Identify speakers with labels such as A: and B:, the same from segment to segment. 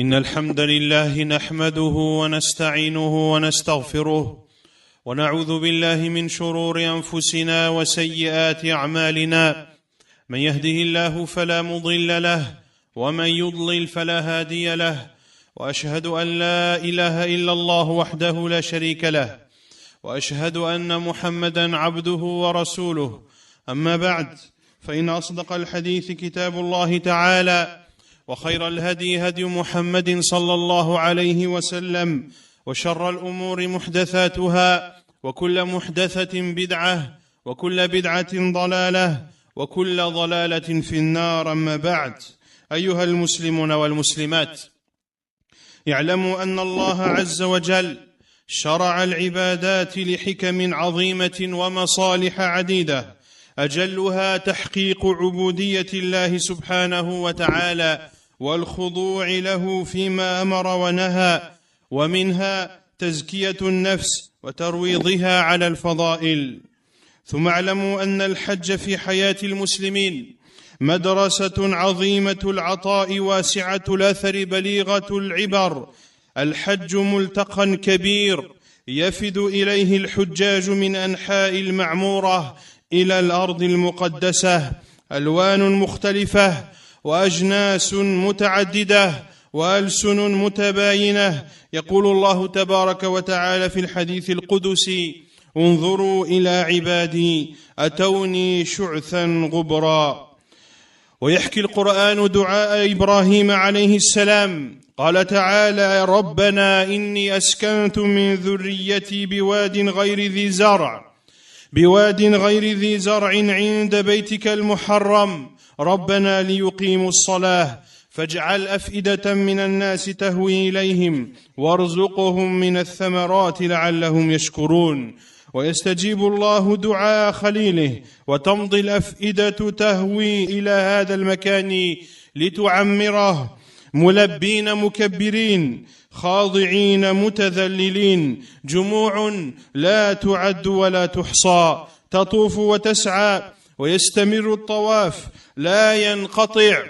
A: إن الحمد لله نحمده ونستعينه ونستغفره ونعوذ بالله من شرور أنفسنا وسيئات أعمالنا. من يهده الله فلا مضل له ومن يضلل فلا هادي له، وأشهد أن لا إله إلا الله وحده لا شريك له، وأشهد أن محمدا عبده ورسوله. أما بعد، فإن أصدق الحديث كتاب الله تعالى، وخير الهدي هدي محمد صلى الله عليه وسلم، وشر الأمور محدثاتها، وكل محدثة بدعة، وكل بدعة ضلالة، وكل ضلالة في النار. أما بعد، أيها المسلمون والمسلمات، اعلموا أن الله عز وجل شرع العبادات لحكم عظيمة ومصالح عديدة، أجلها تحقيق عبودية الله سبحانه وتعالى والخضوع له فيما أمر ونهى، ومنها تزكية النفس وترويضها على الفضائل. ثم اعلموا أن الحج في حياة المسلمين مدرسة عظيمة العطاء واسعة الأثر بليغة العبر. الحج ملتقى كبير يفد إليه الحجاج من أنحاء المعمورة إلى الأرض المقدسة، ألوان مختلفة وأجناس متعددة وألسن متباينة. يقول الله تبارك وتعالى في الحديث القدسي: انظروا إلى عبادي أتوني شعثا غبرا. ويحكي القرآن دعاء إبراهيم عليه السلام، قال تعالى: ربنا إني أسكنت من ذريتي بواد غير ذي زرع عند بيتك المحرم ربنا ليقيموا الصلاة فاجعل أفئدة من الناس تهوي إليهم وارزقهم من الثمرات لعلهم يشكرون. ويستجيب الله دعاء خليله، وتمضي الأفئدة تهوي إلى هذا المكان لتعمره، ملبين مكبرين خاضعين متذللين، جموع لا تعد ولا تحصى تطوف وتسعى، ويستمر الطواف لا ينقطع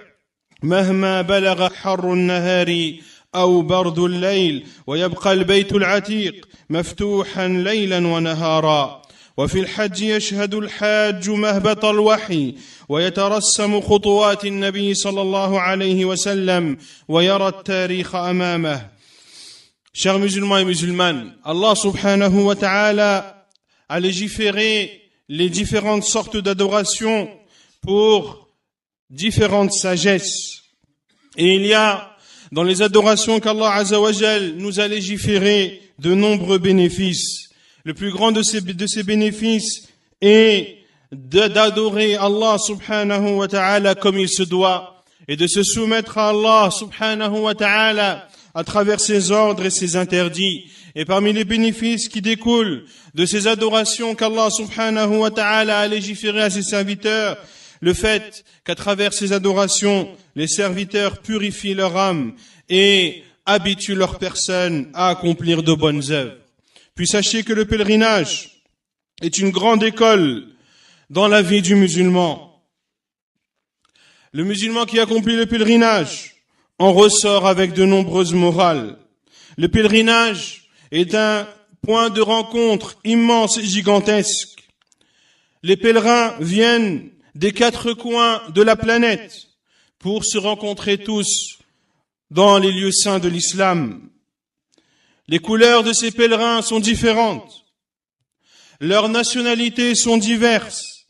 A: مهما بلغ حر النهار أو برد الليل، ويبقى البيت العتيق مفتوحا ليلا ونهارا. وفي الحج يشهد الحاج مهبط الوحي، ويترسم خطوات النبي صلى الله عليه وسلم، ويرى التاريخ أمامه. Chers musulmans et musulmanes, Allah subhanahu wa ta'ala a légiféré les différentes sortes d'adoration pour différentes sagesses. Et il y a dans les adorations qu'Allah Azza wa Jal nous a légiféré de nombreux bénéfices. Le plus grand de ces bénéfices est d'adorer Allah subhanahu wa ta'ala comme il se doit, et de se soumettre à Allah subhanahu wa ta'ala à travers ses ordres et ses interdits. Et parmi les bénéfices qui découlent de ces adorations qu'Allah subhanahu wa ta'ala a légiféré à ses serviteurs, le fait qu'à travers ces adorations, les serviteurs purifient leur âme et habituent leur personne à accomplir de bonnes œuvres. Puis sachez que le pèlerinage est une grande école dans la vie du musulman. Le musulman qui accomplit le pèlerinage en ressort avec de nombreuses morales. Le pèlerinage est un point de rencontre immense et gigantesque. Les pèlerins viennent des 4 coins de la planète pour se rencontrer tous dans les lieux saints de l'islam. Les couleurs de ces pèlerins sont différentes, leurs nationalités sont diverses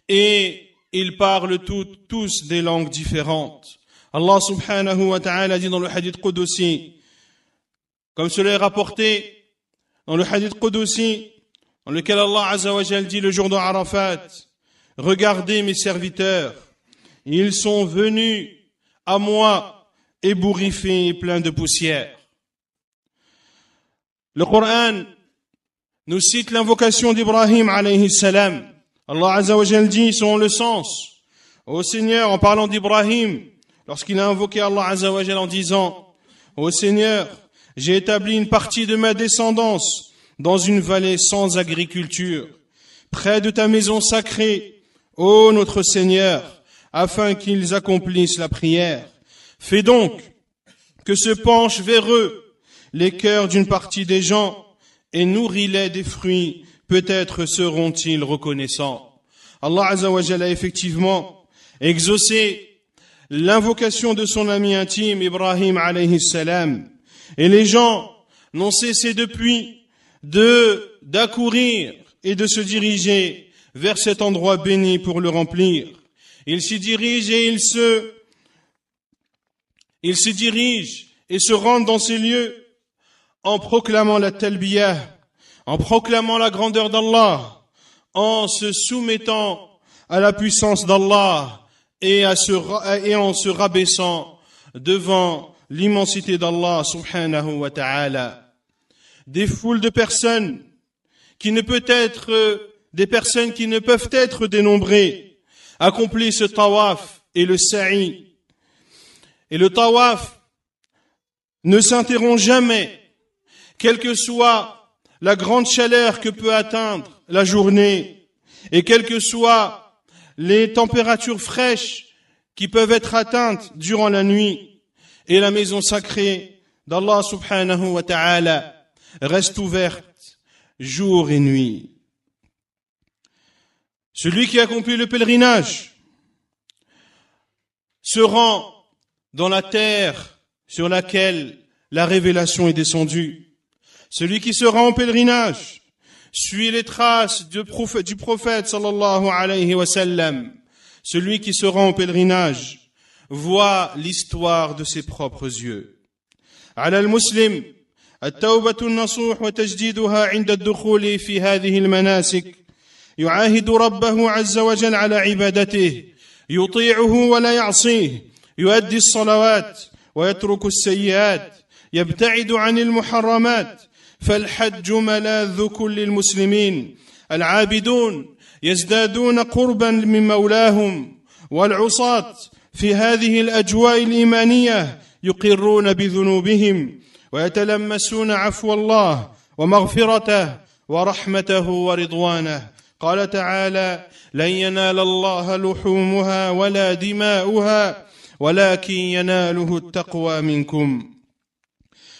A: et ils parlent tous des langues différentes. Allah subhanahu wa ta'ala dit dans le hadith Qudsi, comme cela est rapporté dans le hadith Qudsi, dans lequel Allah Azza wa Jal dit le jour de Arafat: regardez mes serviteurs, ils sont venus à moi ébouriffés et pleins de poussière. Le Coran nous cite l'invocation d'Ibrahim alayhi salam. Allah Azza wa Jal dit selon le sens: ô Seigneur, en parlant d'Ibrahim, lorsqu'il a invoqué Allah Azza wa Jal en disant: ô Seigneur, j'ai établi une partie de ma descendance dans une vallée sans agriculture, près de ta maison sacrée, ô notre Seigneur, afin qu'ils accomplissent la prière. Fais donc que se penchent vers eux les cœurs d'une partie des gens et nourris-les des fruits, peut-être seront-ils reconnaissants. Allah Azza wa Jalla a effectivement exaucé l'invocation de son ami intime Ibrahim alayhi salam, et les gens n'ont cessé depuis d'accourir et de se diriger vers cet endroit béni pour le remplir. Ils s'y dirigent et ils s'y dirigent et se rendent dans ces lieux en proclamant la talbiyah, en proclamant la grandeur d'Allah, en se soumettant à la puissance d'Allah et en se rabaissant devant l'immensité d'Allah subhanahu wa ta'ala. Des foules de personnes des personnes qui ne peuvent être dénombrées accomplissent ce tawaf et le sa'i. Et le tawaf ne s'interrompt jamais, quelle que soit la grande chaleur que peut atteindre la journée et quelles que soient les températures fraîches qui peuvent être atteintes durant la nuit. Et la maison sacrée d'Allah subhanahu wa ta'ala reste ouverte jour et nuit. Celui qui accomplit le pèlerinage se rend dans la terre sur laquelle la révélation est descendue. Celui qui se rend en pèlerinage suit les traces du prophète sallallahu alayhi wa sallam. Celui qui se rend en pèlerinage voit l'histoire de ses propres yeux. على المسلم التوبة النصوح وتجديدها عند الدخول في هذه المناسك يعاهد ربه عز وجل على عبادته يطيعه ولا يعصيه يؤدي الصلوات ويترك السيئات يبتعد عن المحرمات فالحج ملاذ كل المسلمين العابدون يزدادون قربا من مولاهم والعصاة في هذه الأجواء الإيمانية يقرون بذنوبهم ويتلمسون عفو الله ومغفرته ورحمته ورضوانه قال تعالى لن ينال الله لحومها ولا دماؤها ولكن يناله التقوى منكم.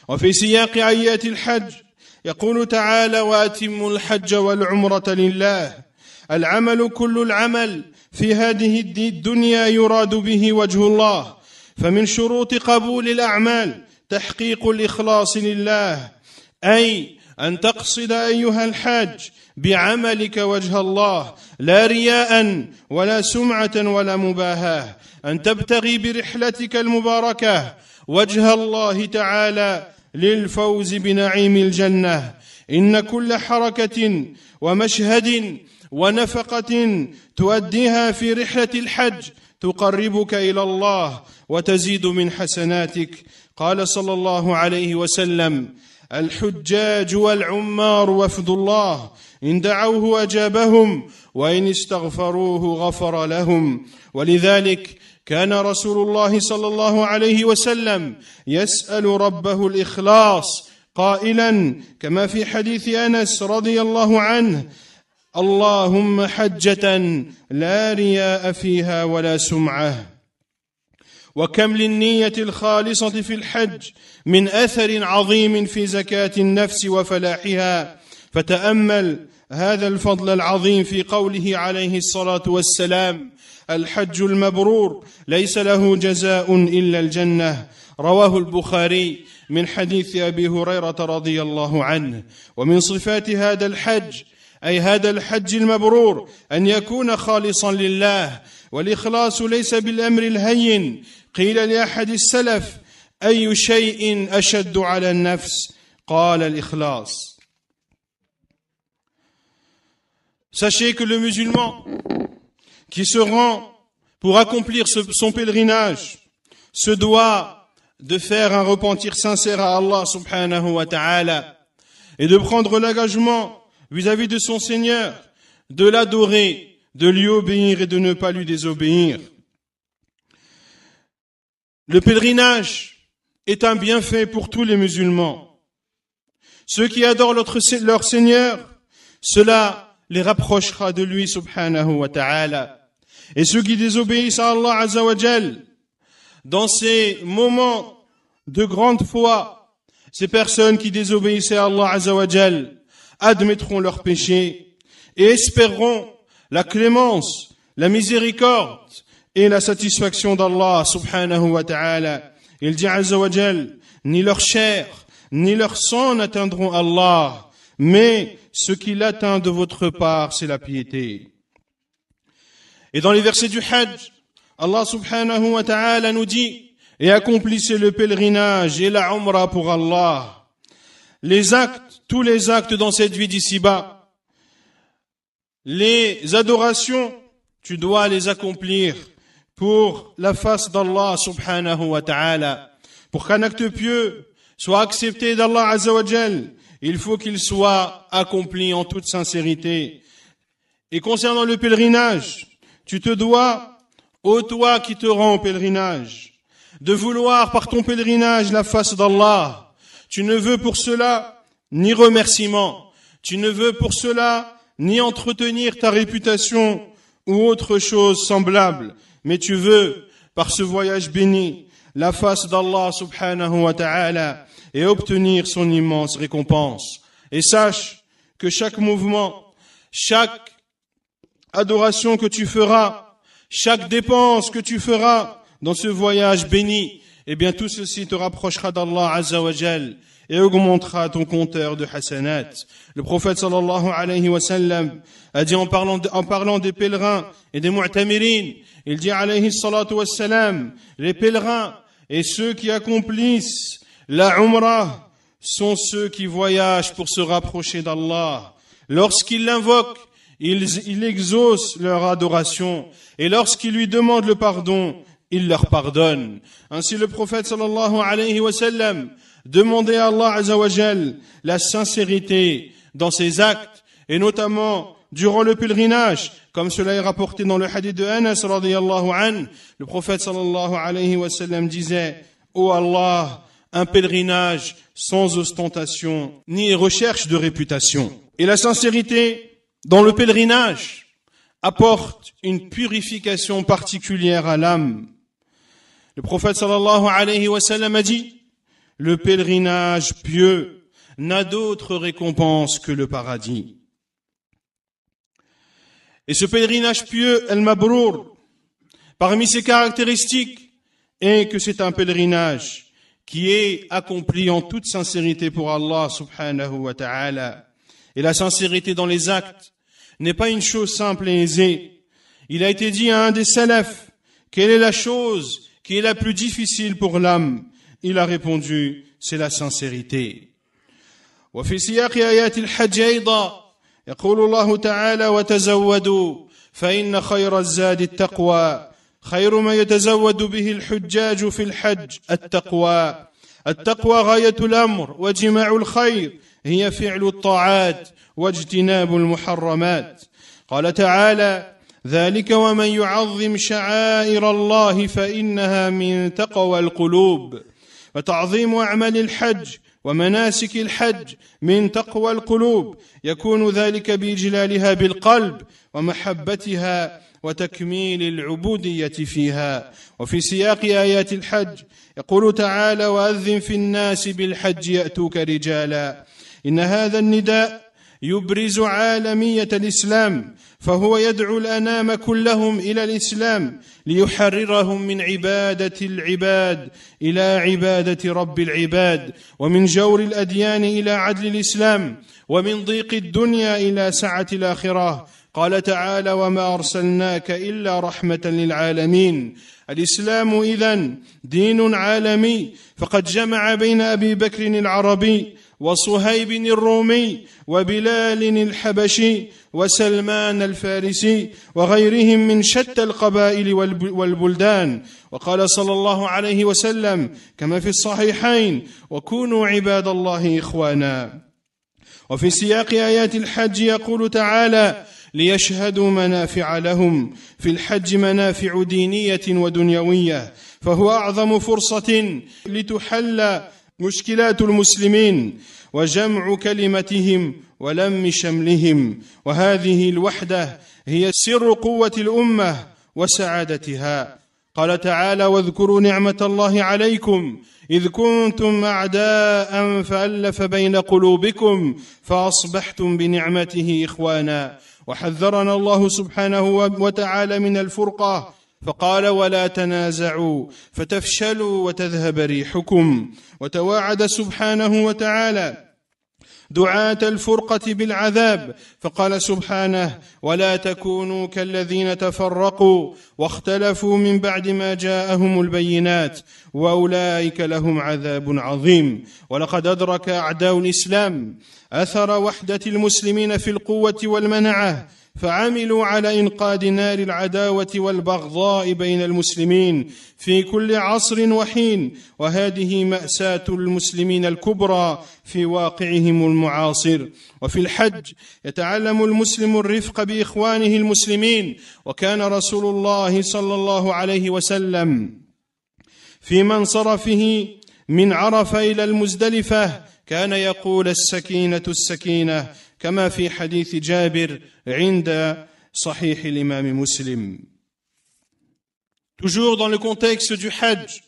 A: وفي سياق آيات الحج يقول تعالى وأتموا الحج والعمرة لله العمل كل العمل في هذه الدنيا يراد به وجه الله فمن شروط قبول الأعمال تحقيق الإخلاص لله أي أن تقصد أيها الحاج بعملك وجه الله لا رياء ولا سمعة ولا مباهاة أن تبتغي برحلتك المباركة وجه الله تعالى للفوز بنعيم الجنة إن كل حركة ومشهد ونفقة تؤديها في رحلة الحج تقربك إلى الله وتزيد من حسناتك قال صلى الله عليه وسلم الحجاج والعمار وفد الله إن دعوه أجابهم وإن استغفروه غفر لهم ولذلك كان رسول الله صلى الله عليه وسلم يسأل ربه الإخلاص قائلا كما في حديث أنس رضي الله عنه اللهم حجة لا رياء فيها ولا سمعة وكم للنية الخالصة في الحج من أثر عظيم في زكاة النفس وفلاحها فتأمل هذا الفضل العظيم في قوله عليه الصلاة والسلام الحج المبرور ليس له جزاء إلا الجنة رواه البخاري من حديث أبي هريرة رضي الله عنه ومن صفات هذا الحج أي هذا الحج المبرور أن يكون خالصا لله والإخلاص ليس بالأمر الهين قيل لأحد السلف أي شيء أشد على النفس قال الإخلاص. Sachez que le musulman qui se rend pour accomplir son pèlerinage se doit de faire un repentir sincère à Allah subhanahu wa ta'ala et de prendre l'engagement vis-à-vis de son Seigneur, de l'adorer, de lui obéir et de ne pas lui désobéir. Le pèlerinage est un bienfait pour tous les musulmans. Ceux qui adorent leur Seigneur, cela les rapprochera de lui subhanahu wa ta'ala. Et ceux qui désobéissent à Allah azza wa jal, dans ces moments de grande foi. Ces personnes qui désobéissaient à Allah Azza wa Jal admettront leurs péchés et espéreront la clémence, la miséricorde et la satisfaction d'Allah subhanahu wa ta'ala. Il dit Azza wa Jal, ni leur chair, ni leur sang n'atteindront Allah, mais ce qui l'atteint de votre part, c'est la piété. Et dans les versets du Hajj, Allah subhanahu wa ta'ala nous dit, et accomplissez le pèlerinage et la umrah pour Allah. Les actes, tous les actes dans cette vie d'ici-bas, les adorations, tu dois les accomplir pour la face d'Allah subhanahu wa ta'ala. Pour qu'un acte pieux soit accepté d'Allah Azza wa Jal, il faut qu'il soit accompli en toute sincérité. Et concernant le pèlerinage, tu te dois, ô toi qui te rends au pèlerinage, de vouloir par ton pèlerinage la face d'Allah. Tu ne veux pour cela ni remerciement, tu ne veux pour cela ni entretenir ta réputation ou autre chose semblable, mais tu veux, par ce voyage béni, la face d'Allah subhanahu wa ta'ala et obtenir son immense récompense. Et sache que chaque mouvement, chaque adoration que tu feras, chaque dépense que tu feras dans ce voyage béni, eh bien tout ceci te rapprochera d'Allah Azza wa Jal et augmentera ton compteur de hasanat. Le prophète sallallahu alayhi wa sallam a dit en parlant des pèlerins et des mu'tamirin, il dit alayhi salatu wa salam, les pèlerins et ceux qui accomplissent la umrah sont ceux qui voyagent pour se rapprocher d'Allah. Lorsqu'ils l'invoquent, ils exaucent leur adoration et lorsqu'ils lui demandent le pardon, il leur pardonne. Ainsi le prophète sallallahu alayhi wa sallam demandait à Allah Azza wa Jal la sincérité dans ses actes et notamment durant le pèlerinage, comme cela est rapporté dans le hadith de Anas radiyallahu anhu. Le prophète sallallahu alayhi wa sallam disait: ô Allah, un pèlerinage sans ostentation ni recherche de réputation. Et la sincérité dans le pèlerinage apporte une purification particulière à l'âme. Le prophète sallallahu alayhi wa sallam a dit: le pèlerinage pieux n'a d'autre récompense que le paradis. Et ce pèlerinage pieux, al-Mabrour, parmi ses caractéristiques, est que c'est un pèlerinage qui est accompli en toute sincérité pour Allah subhanahu wa ta'ala. Et la sincérité dans les actes n'est pas une chose simple et aisée. Il a été dit à un des salafs, quelle est la chose qui est la plus difficile pour l'âme? Il a répondu, c'est la sincérité. وفي سياق آيات الحج أيضا يقول الله تعالى: وتزودوا فإن خير الزاد التقوى خير ما يتزود به الحجاج في الحج التقوى. التقوى غاية الأمر وجماع الخير هي فعل الطاعات واجتناب المحرمات. قال تعالى: ذلك ومن يعظم شعائر الله فإنها من تقوى القلوب. وتعظيم أعمال الحج ومناسك الحج من تقوى القلوب يكون ذلك بإجلالها بالقلب ومحبتها وتكميل العبودية فيها. وفي سياق آيات الحج يقول تعالى: وأذن في الناس بالحج يأتوك رجالا. إن هذا النداء يبرز عالمية الإسلام، فهو يدعو الأنام كلهم إلى الإسلام ليحررهم من عبادة العباد إلى عبادة رب العباد، ومن جور الأديان إلى عدل الإسلام، ومن ضيق الدنيا إلى سعة الآخرة. قال تعالى: وما أرسلناك إلا رحمة للعالمين. الإسلام إذن دين عالمي، فقد جمع بين أبي بكر العربي وصهيب الرومي وبلال الحبشي وسلمان الفارسي وغيرهم من شتى القبائل والبلدان. وقال صلى الله عليه وسلم كما في الصحيحين: وكونوا عباد الله إخوانا. وفي سياق آيات الحج يقول تعالى: ليشهدوا منافع لهم. في الحج منافع دينية ودنيوية، فهو أعظم فرصة لتحل مشكلات المسلمين وجمع كلمتهم ولم شملهم، وهذه الوحدة هي سر قوة الأمة وسعادتها. قال تعالى واذكروا نعمة الله عليكم إذ كنتم أعداء فألف بين قلوبكم فأصبحتم بنعمته إخوانا وحذرنا الله سبحانه وتعالى من الفرقة فقال ولا تنازعوا فتفشلوا وتذهب ريحكم وتواعد سبحانه وتعالى دعاة الفرقة بالعذاب فقال سبحانه ولا تكونوا كالذين تفرقوا واختلفوا من بعد ما جاءهم البينات وأولئك لهم عذاب عظيم ولقد أدرك أعداء الإسلام أثر وحدة المسلمين في القوة والمنعة فعملوا على إنقاذ نار العداوة والبغضاء بين المسلمين في كل عصر وحين وهذه مأساة المسلمين الكبرى في واقعهم المعاصر وفي الحج يتعلم المسلم الرفق بإخوانه المسلمين وكان رسول الله صلى الله عليه وسلم في منصرفه من عرفة إلى المزدلفة كان يقول السكينة السكينة كما في حديث جابر عند صحيح الإمام مسلم. Toujours dans le contexte du Hajj,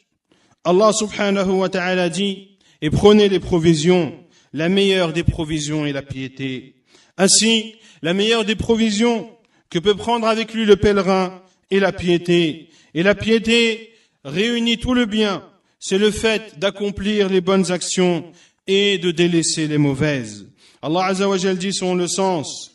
A: Allah subhanahu wa ta'ala dit et prenez les provisions, la meilleure des provisions est la piété. Ainsi, la meilleure des provisions que peut prendre avec lui le pèlerin est la piété. Et la piété réunit tout le bien, c'est le fait d'accomplir les bonnes actions et de délaisser les mauvaises. Allah Azza wa Jal dit selon le sens,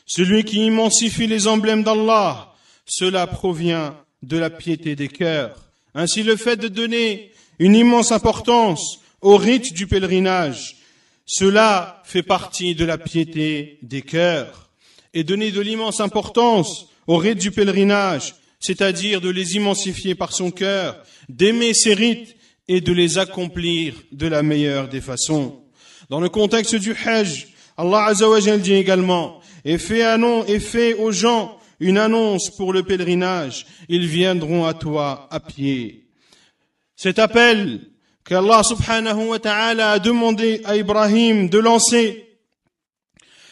A: celui qui immensifie les emblèmes d'Allah, cela provient de la piété des cœurs. Ainsi le fait de donner une immense importance au rite du pèlerinage, cela fait partie de la piété des cœurs. Et donner de l'immense importance au rite du pèlerinage, c'est-à-dire de les immensifier par son cœur, d'aimer ces rites et de les accomplir de la meilleure des façons. Dans le contexte du Hajj, Allah Azza wa Jal dit également, et fait aux gens une annonce pour le pèlerinage, ils viendront à toi à pied. Cet appel qu'Allah subhanahu wa ta'ala a demandé à Ibrahim de lancer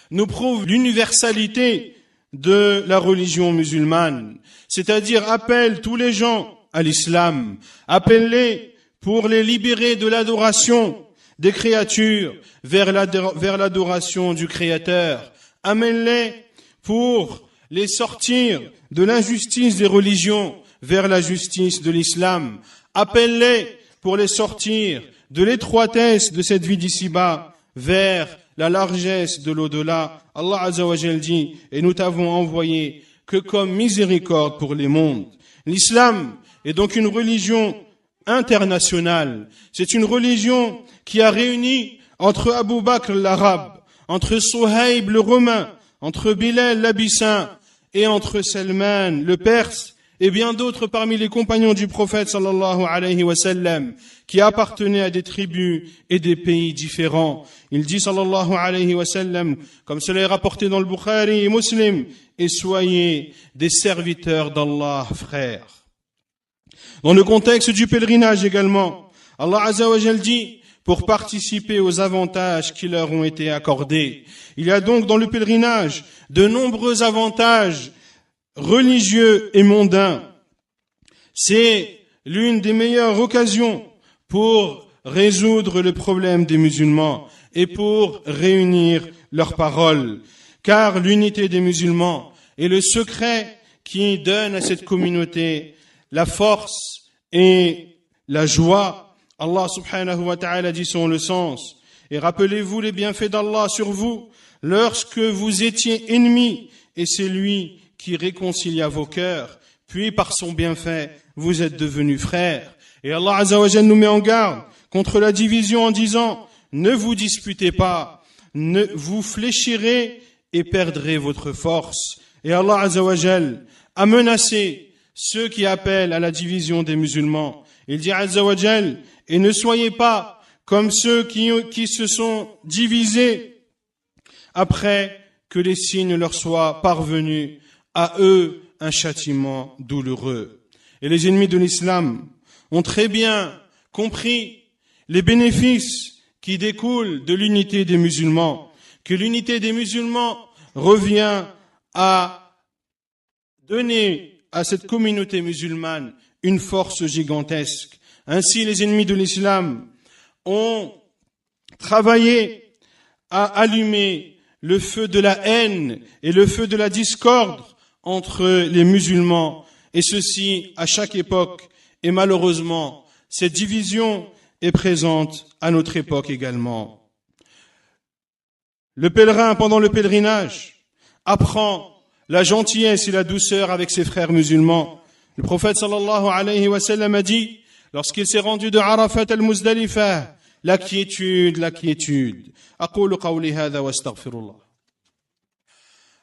A: nous prouve l'universalité de la religion musulmane, c'est-à-dire appelle tous les gens à l'islam, appelle-les pour les libérer de l'adoration des créatures vers l'adoration du Créateur. Amène-les pour les sortir de l'injustice des religions vers la justice de l'islam. Appelle-les pour les sortir de l'étroitesse de cette vie d'ici-bas vers la largesse de l'au-delà. Allah Azza wa Jal dit, et nous t'avons envoyé que comme miséricorde pour les mondes. L'islam est donc une religion internationale. C'est une religion qui a réuni entre Abu Bakr l'arabe, entre Suhaib le romain, entre Bilal l'abyssin et entre Salman le perse et bien d'autres parmi les compagnons du prophète sallallahu alayhi wa sallam qui appartenaient à des tribus et des pays différents. Il dit sallallahu alayhi wa sallam, comme cela est rapporté dans le Bukhari et Muslim, et soyez des serviteurs d'Allah, frères. Dans le contexte du pèlerinage également, Allah Azza wa Jal dit, pour participer aux avantages qui leur ont été accordés. Il y a donc dans le pèlerinage de nombreux avantages religieux et mondains. C'est l'une des meilleures occasions pour résoudre le problème des musulmans et pour réunir leurs paroles. Car l'unité des musulmans est le secret qui donne à cette communauté la force et la joie. Allah subhanahu wa ta'ala dit selon le sens, et rappelez-vous les bienfaits d'Allah sur vous lorsque vous étiez ennemis, et c'est lui qui réconcilia vos cœurs, puis par son bienfait, vous êtes devenus frères. Et Allah Azza wa Jal nous met en garde contre la division en disant, ne vous disputez pas, vous fléchirez et perdrez votre force. Et Allah Azza wa Jal a menacé ceux qui appellent à la division des musulmans. Il dit Azza wa Jal, et ne soyez pas comme ceux qui se sont divisés après que les signes leur soient parvenus, à eux un châtiment douloureux. Et les ennemis de l'islam ont très bien compris les bénéfices qui découlent de l'unité des musulmans, que l'unité des musulmans revient à donner à cette communauté musulmane une force gigantesque. Ainsi, les ennemis de l'islam ont travaillé à allumer le feu de la haine et le feu de la discorde entre les musulmans, et ceci à chaque époque. Et malheureusement, cette division est présente à notre époque également. Le pèlerin, pendant le pèlerinage, apprend la gentillesse et la douceur avec ses frères musulmans. Le prophète sallallahu alayhi wa sallam a dit, lorsqu'il s'est rendu de Arafat al-Muzdalifa, la quiétude, la quiétude. أقول قولي هذا واستغفر الله.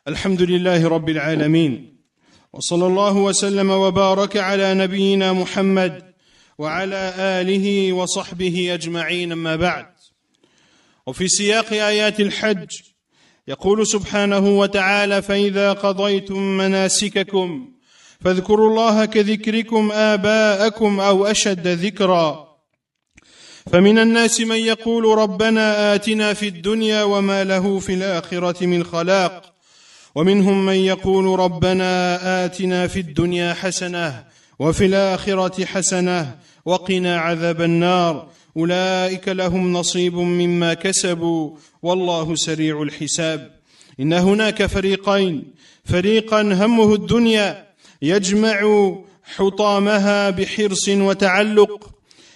A: الحمد لله رب العالمين وصلى الله وسلم وبارك على نبينا محمد وعلى آله وصحبه أجمعين أما بعد. وفي سياق آيات الحج يقول سبحانه وتعالى فإذا قضيتم مناسككم فاذكروا الله كذكركم آباءكم أو أشد ذكرا فمن الناس من يقول ربنا آتنا في الدنيا وما له في الآخرة من خلاق ومنهم من يقول ربنا آتنا في الدنيا حسنة وفي الآخرة حسنة وقنا عذاب النار أولئك لهم نصيب مما كسبوا والله سريع الحساب. إن هناك فريقين، فريقا همه الدنيا يجمع حطامها بحرص وتعلق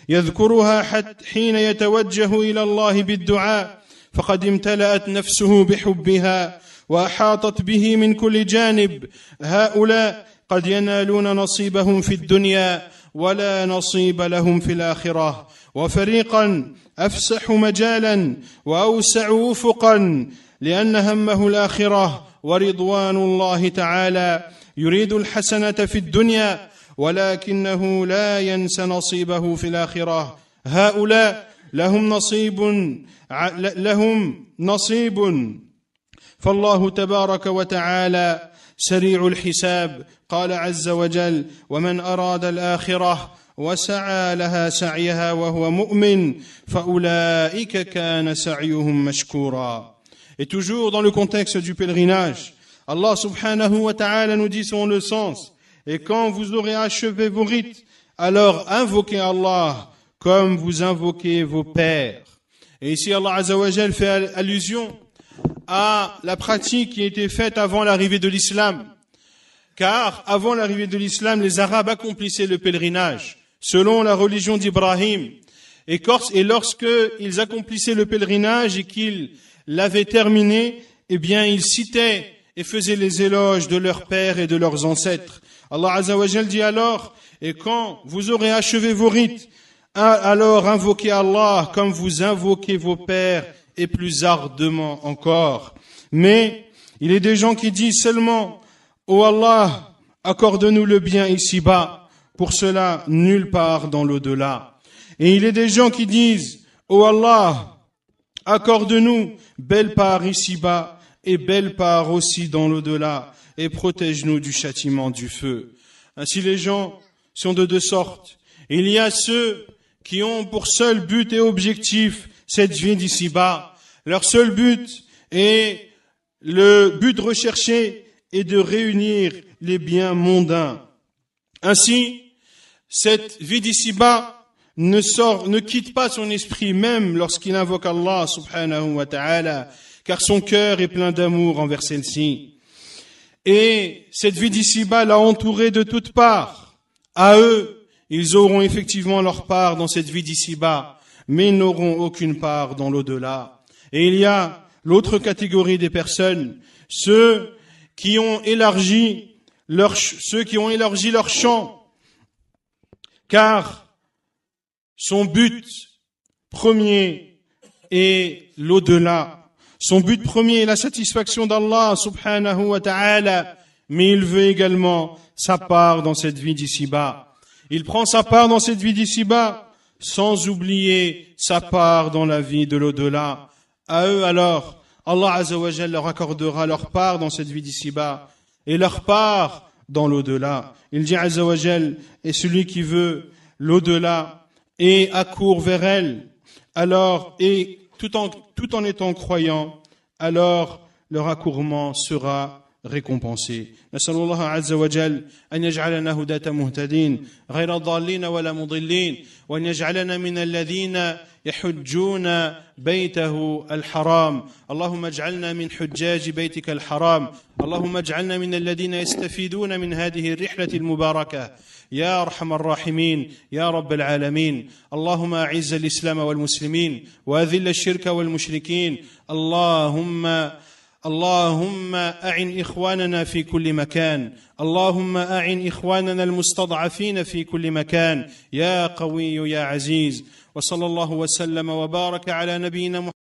A: يذكرها حتى حين يتوجه إلى الله بالدعاء فقد امتلأت نفسه بحبها وأحاطت به من كل جانب. هؤلاء قد ينالون نصيبهم في الدنيا ولا نصيب لهم في الآخرة. وفريقا أفسح مجالا وأوسع أفقا لأن همه الآخرة ورضوان الله تعالى يريد الحسنة في الدنيا ولكنه لا ينسى نصيبه في الآخرة. هؤلاء لهم نصيب فالله تبارك وتعالى سريع الحساب. قال عز وجل ومن أراد الآخرة وسعى لها سعيها وهو مؤمن فأولئك كان سعيهم مشكورا. Et toujours dans le contexte du pèlerinage, Allah subhanahu wa ta'ala nous dit selon le sens, et quand vous aurez achevé vos rites, alors invoquez Allah comme vous invoquez vos pères. Et ici Allah azza wa jal fait allusion à la pratique qui était faite avant l'arrivée de l'islam. Car avant l'arrivée de l'islam, les Arabes accomplissaient le pèlerinage selon la religion d'Ibrahim. Et lorsque ils accomplissaient le pèlerinage et qu'ils l'avaient terminé, eh bien ils citaient et faisaient les éloges de leurs pères et de leurs ancêtres. Allah Azza wa Jal dit alors, et quand vous aurez achevé vos rites, alors invoquez Allah comme vous invoquez vos pères et plus ardemment encore. Mais il y a des gens qui disent seulement, ô Allah, accorde-nous le bien ici-bas, pour cela nulle part dans l'au-delà. Et il y a des gens qui disent, ô Allah, accorde-nous belle part ici-bas et belle part aussi dans l'au-delà, et protège-nous du châtiment du feu. Ainsi les gens sont de deux sortes. Il y a ceux qui ont pour seul but et objectif cette vie d'ici-bas. Leur seul but est le but recherché est de réunir les biens mondains. Ainsi, cette vie d'ici-bas ne quitte pas son esprit même lorsqu'il invoque Allah subhanahu wa ta'ala, car son cœur est plein d'amour envers celle-ci. Et cette vie d'ici-bas l'a entouré de toutes parts. À eux, ils auront effectivement leur part dans cette vie d'ici-bas, mais ils n'auront aucune part dans l'au-delà. Et il y a l'autre catégorie des personnes, ceux qui ont élargi leur champ, car son but premier est l'au-delà. Son but premier est la satisfaction d'Allah subhanahu wa ta'ala, mais il veut également sa part dans cette vie d'ici-bas. Il prend sa part dans cette vie d'ici-bas, sans oublier sa part dans la vie de l'au-delà. À eux alors, Allah azza wa jalla leur accordera leur part dans cette vie d'ici-bas et leur part dans l'au-delà. Il dit azza wa jalla, et celui qui veut l'au-delà et accourt vers elle, alors, et tout en étant croyant, alors leur accourement sera récompensés. نسأل الله عز وجل أن يجعلنا هداة مهتدين غير ضالين ولا مضلين، وأن يجعلنا من الذين يحجون بيته الحرام. اللهم اجعلنا من حجاج بيتك الحرام، اللهم اجعلنا من الذين يستفيدون من هذه الرحلة المباركة يا أرحم الراحمين يا رب العالمين. اللهم أعز الإسلام والمسلمين وأذل الشرك والمشركين. اللهم أعن إخواننا في كل مكان، اللهم أعن إخواننا المستضعفين في كل مكان يا قوي يا عزيز. وصلى الله وسلم وبارك على نبينا محمد